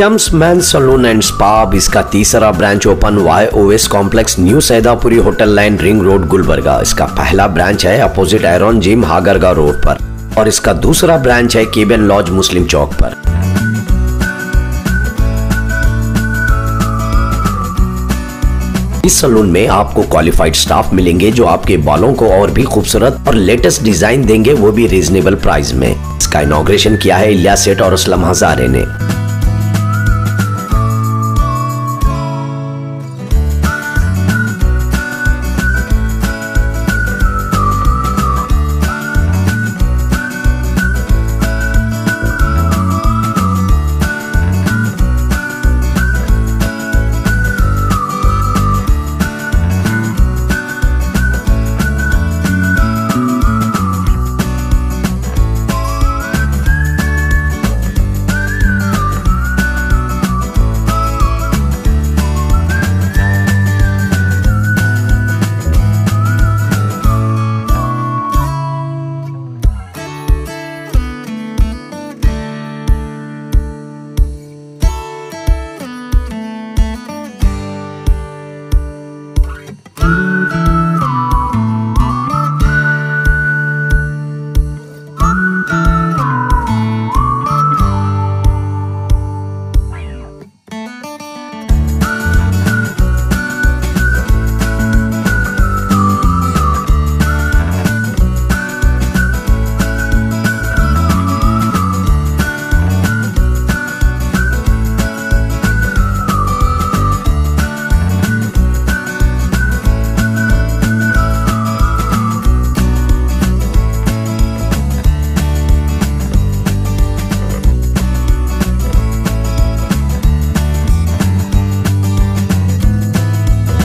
Shams men's salon and spa अब इसका तीसरा branch open YOS complex new Saidapuri hotel line ring road Gulbarga. इसका पहला ब्रांच है opposite Aaron gym Hagarga road पर और इसका दूसरा ब्रांच है केबन लॉज मुस्लिम चौक पर। इस सैलून में आपको क्वालिफाइड स्टाफ मिलेंगे जो आपके बालों को और भी खूबसूरत और लेटेस्ट डिजाइन देंगे, वो भी रीजनेबल प्राइस में। इसका इनॉग्रेशन किया है इलियास सेठ और असलम हजारे ने।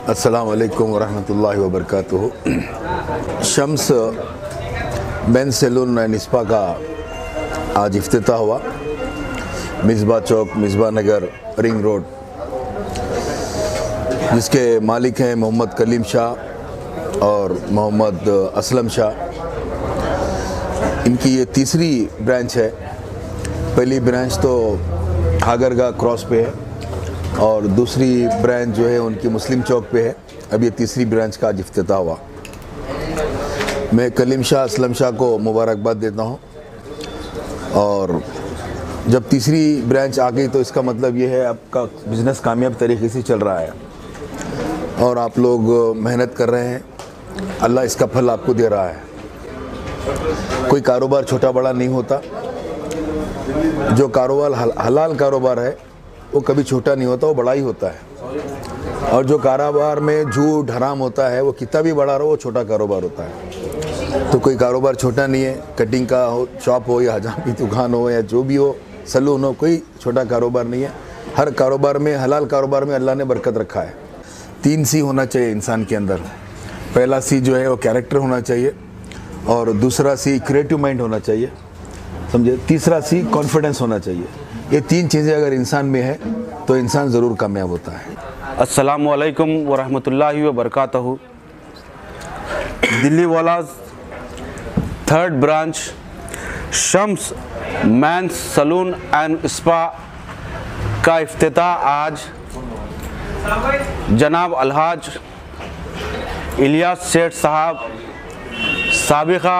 अस्सलाम वालेकुम वरहमतुल्लाहि वबरकातुहू। Shams men's salon and spa का आज इफ्तिताह हुआ मिसबा चौक मिसबा नगर रिंग रोड, जिसके मालिक हैं मोहम्मद कलीम शाह और मोहम्मद असलम शाह। इनकी ये तीसरी ब्रांच है। पहली ब्रांच तो हागरगा क्रॉस पे है और दूसरी ब्रांच जो है उनकी मुस्लिम चौक पे है। अब ये तीसरी ब्रांच का आज इफ्तिताह हुआ। मैं कलीम शाह असलम शाह को मुबारकबाद देता हूँ। और जब तीसरी ब्रांच आ गई तो इसका मतलब ये है आपका बिज़नेस कामयाब तरीके से चल रहा है और आप लोग मेहनत कर रहे हैं, अल्लाह इसका फल आपको दे रहा है। कोई कारोबार छोटा बड़ा नहीं होता। जो कारोबार हलाल कारोबार है वो कभी छोटा नहीं होता, वो बड़ा ही होता है। और जो कारोबार में झूठ हराम होता है वो कितना भी बड़ा रहो वो छोटा कारोबार होता है। तो कोई कारोबार छोटा नहीं है। कटिंग का हो, शॉप हो या हजाम की दुकान हो या जो भी हो, सलून हो, कोई छोटा कारोबार नहीं है। हर कारोबार में, हलाल कारोबार में अल्लाह ने बरकत रखा है। 3 C होना चाहिए इंसान के अंदर। पहला C जो है वो कैरेक्टर होना चाहिए और दूसरा C क्रिएटिव माइंड होना चाहिए, समझे। तीसरा C कॉन्फिडेंस होना चाहिए। ये 3 चीज़ें अगर इंसान में है तो इंसान ज़रूर कामयाब होता है। अस्सलामु अलैकुम वरहमतुल्लाहि वबरकातुहू। दिल्ली वालाज third branch Shams men's salon and spa का इफ्तिताह आज जनाब अलहाज इलियास सेठ साहब, साबिका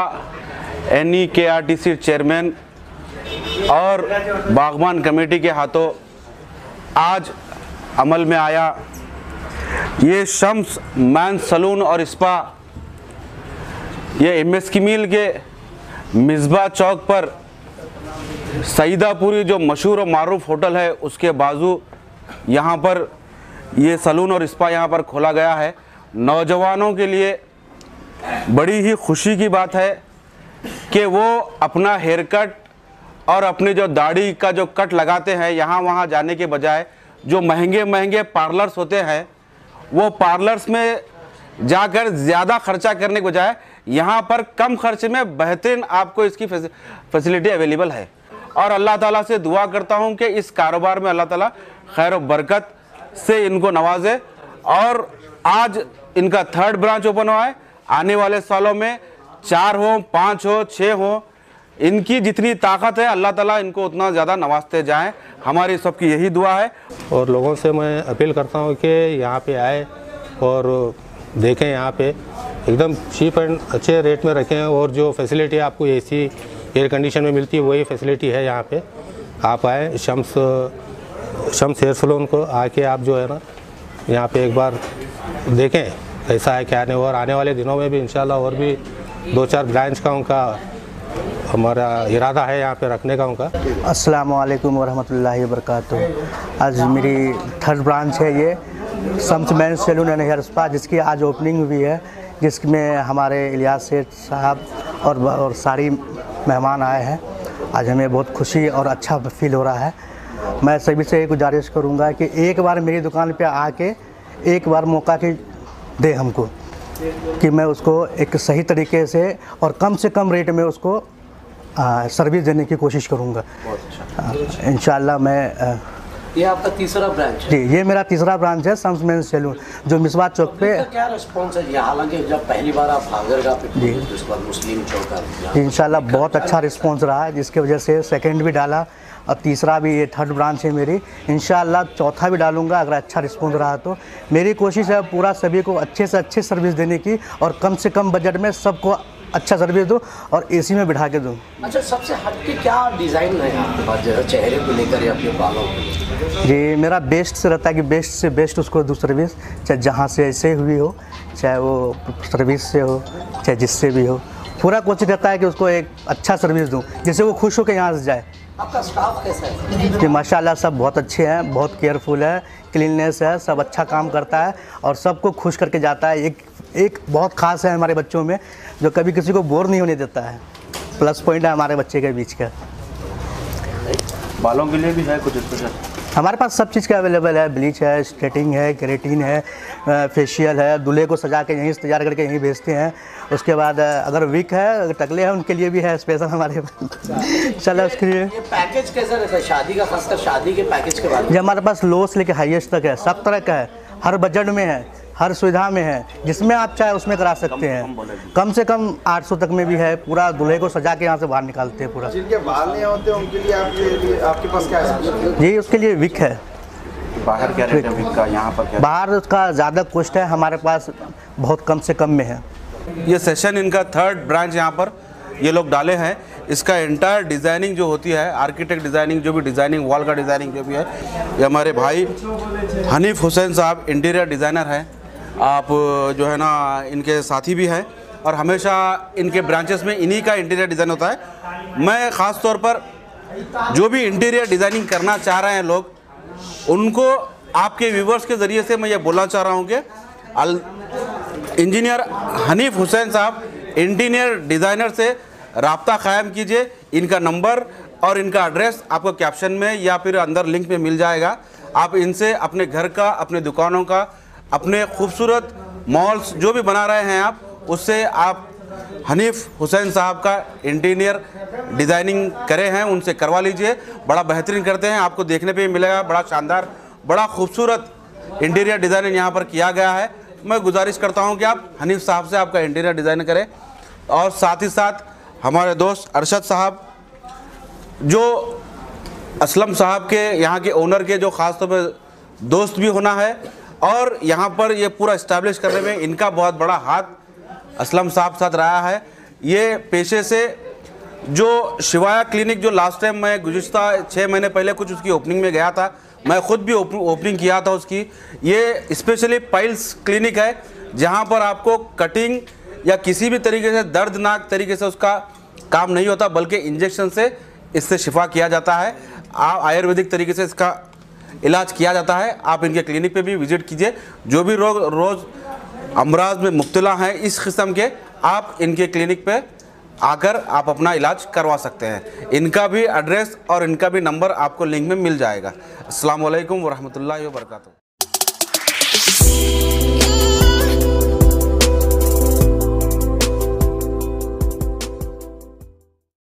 NEKRTC चेयरमैन और बागबान कमेटी के हाथों आज अमल में आया। ये शम्स मेंस सैलून और स्पा ये MS की मील के मिसबा चौक पर सईदापुरी जो मशहूर और मारूफ होटल है उसके बाजू यहाँ पर ये सैलून और स्पा यहाँ पर खोला गया है। नौजवानों के लिए बड़ी ही खुशी की बात है कि वो अपना हेयर कट और अपनी जो दाढ़ी का जो कट लगाते हैं, यहाँ वहाँ जाने के बजाय जो महंगे महंगे पार्लर्स होते हैं वो पार्लर्स में जाकर ज़्यादा खर्चा करने के बजाय यहाँ पर कम खर्च में बेहतरीन आपको इसकी फैसिलिटी अवेलेबल है। और अल्लाह ताला से दुआ करता हूँ कि इस कारोबार में अल्लाह ताला खैर और बरकत से इनको नवाजे। और आज इनका थर्ड ब्रांच ओपन हुआ है। आने वाले सालों में 4 हो, 5 हो, 6 हो, इनकी जितनी ताकत है अल्लाह ताला इनको उतना ज़्यादा नवाजते जाएं, हमारी सबकी यही दुआ है। और लोगों से मैं अपील करता हूँ कि यहाँ पे आए और देखें, यहाँ पे एकदम चीप एंड अच्छे रेट में रखें, और जो फैसिलिटी आपको एसी एयर कंडीशन में मिलती है वही फैसिलिटी है यहाँ पे। आप आए शम्स हेयर सलून को आके आप जो है ना यहाँ पे एक बार देखें कैसा है क्या नहीं, और आने वाले दिनों में भी इंशाल्लाह और भी 2-4 ब्रांच का उनका हमारा इरादा है यहाँ पे रखने का उनका। अस्सलाम वालेकुम वरहमतुल्लाहि वबरकातुहू। आज मेरी 3rd ब्रांच है ये Shams men's salon and hair spa, जिसकी आज ओपनिंग हुई है, जिसमें हमारे इलियास सेठ साहब और सारी मेहमान आए हैं। आज हमें बहुत खुशी और अच्छा फील हो रहा है। मैं सभी से गुजारिश करूँगा कि एक बार मेरी दुकान पे आके एक बार मौका की दे हमको, कि मैं उसको एक सही तरीके से और कम से कम रेट में उसको सर्विस देने की कोशिश करूँगा। इंशाल्लाह मैं ये आपका तीसरा ब्रांच है? जी, ये मेरा तीसरा ब्रांच है शम्स मेंस सैलून, जो मिसबा चौक पे। क्या रिस्पांस है? हालांकि जब पहली बार आप हागरगा पे थे, उसके बाद मुस्लिम चौक, इंशाल्लाह बहुत अच्छा रिस्पांस रहा है, जिसकी वजह से सेकंड भी डाला और तीसरा भी, ये 3rd ब्रांच है मेरी। इंशाल्लाह चौथा भी डालूंगा अगर अच्छा रिस्पांस रहा तो। मेरी कोशिश है पूरा सभी को अच्छे से अच्छे सर्विस देने की, और कम से कम बजट में सबको अच्छा सर्विस दूँ और एसी में बिठा के दूँ। अच्छा, सबसे हटके क्या डिज़ाइन है आपके पास, चेहरे को लेकर या अपने बालों को? जी, मेरा बेस्ट से रहता है कि बेस्ट से बेस्ट उसको दूँ सर्विस, चाहे जहाँ से ऐसे हुई हो, चाहे वो सर्विस से हो, चाहे जिससे भी हो। पूरा कोशिश रहता है कि उसको एक अच्छा सर्विस दूँ जिससे वो खुश हो के यहाँ से जाए। आपका स्टाफ कैसा है? जी माशाल्लाह सब बहुत अच्छे हैं, बहुत केयरफुल है, क्लीननेस है, सब अच्छा काम करता है और सबको खुश करके जाता है। एक बहुत ख़ास है हमारे बच्चों में, जो कभी किसी को बोर नहीं होने देता है। प्लस पॉइंट है हमारे बच्चे के बीच का। बालों के लिए भी है कुछ स्पेशल? हमारे पास सब चीज़ का अवेलेबल है। ब्लीच है, स्ट्रेटिंग है, केराटिन है, फेशियल है। दूल्हे को सजा के यहीं से तैयार करके यहीं भेजते हैं। उसके बाद अगर विक है, अगर टकले हैं, उनके लिए भी है स्पेशल हमारे पास। चलो उसके लिए ये पैकेज कैसा रहता है शादी का, खासकर शादी के पैकेज के बारे में? जी हमारे पास लो से लेकर हाईएस्ट तक है, सब तरह का है, हर बजट में है, हर सुविधा में है, जिसमें आप चाहे उसमें करा सकते हैं। कम से कम 800 तक में भी है। पूरा दूल्हे को सजा के यहाँ से बाहर निकालते हैं पूरा। जिनके बाल नहीं होते उनके लिए आपके पास क्या है? जी उसके लिए विक है। बाहर क्या रेट है विक का, यहाँ पर क्या? बाहर उसका ज़्यादा कॉस्ट है, हमारे पास बहुत कम से कम में है। ये सेशन इनका 3rd ब्रांच यहाँ पर ये लोग डाले हैं। इसका एंटायर डिज़ाइनिंग जो होती है, आर्किटेक्ट डिज़ाइनिंग, जो भी डिज़ाइनिंग वॉल का डिज़ाइनिंग जो भी है, ये हमारे भाई हनीफ हुसैन साहब इंटीरियर डिज़ाइनर हैं। आप जो है ना इनके साथी भी हैं और हमेशा इनके ब्रांचेस में इन्हीं का इंटीरियर डिज़ाइन होता है। मैं ख़ास तौर पर जो भी इंटीरियर डिज़ाइनिंग करना चाह रहे हैं लोग, उनको आपके व्यूवर्स के ज़रिए से मैं ये बोलना चाह रहा हूँ कि इंजीनियर हनीफ हुसैन साहब इंटीरियर डिज़ाइनर से राब्ता कायम कीजिए। इनका नंबर और इनका एड्रेस आपको कैप्शन में या फिर अंदर लिंक में मिल जाएगा। आप इनसे अपने घर का, अपने दुकानों का, अपने खूबसूरत मॉल्स जो भी बना रहे हैं आप, उससे आप हनीफ हुसैन साहब का इंटीरियर डिज़ाइनिंग करे हैं, उनसे करवा लीजिए। बड़ा बेहतरीन करते हैं, आपको देखने पे मिलेगा। बड़ा शानदार, बड़ा खूबसूरत इंटीरियर डिज़ाइनिंग यहाँ पर किया गया है। मैं गुजारिश करता हूँ कि आप हनीफ साहब से आपका इंटीरियर डिज़ाइन करें। और साथ ही साथ हमारे दोस्त अरशद साहब, जो असलम साहब के यहाँ के ओनर के जो ख़ास तौर पर दोस्त भी होना है, और यहाँ पर ये पूरा इस्टेब्लिश करने में इनका बहुत बड़ा हाथ असलम साहब साथ रहा है। ये पेशे से जो शिवाया क्लिनिक, जो लास्ट टाइम मैं गुज़िश्ता 6 महीने पहले कुछ उसकी ओपनिंग में गया था, मैं ख़ुद भी ओपनिंग किया था उसकी। ये स्पेशली पाइल्स क्लिनिक है, जहाँ पर आपको कटिंग या किसी भी तरीके से दर्दनाक तरीके से उसका काम नहीं होता, बल्कि इंजेक्शन से इससे शिफा किया जाता है। आयुर्वेदिक तरीके से इसका इलाज किया जाता है। आप इनके क्लिनिक पे भी विजिट कीजिए। जो भी रोज़ अमराज में मुब्तला हैं इस किस्म के, आप इनके क्लिनिक पे आकर आप अपना इलाज करवा सकते हैं। इनका भी एड्रेस और इनका भी नंबर आपको लिंक में मिल जाएगा। अस्सलाम वालेकुम वरहमतुल्लाहि वबरकातुहू।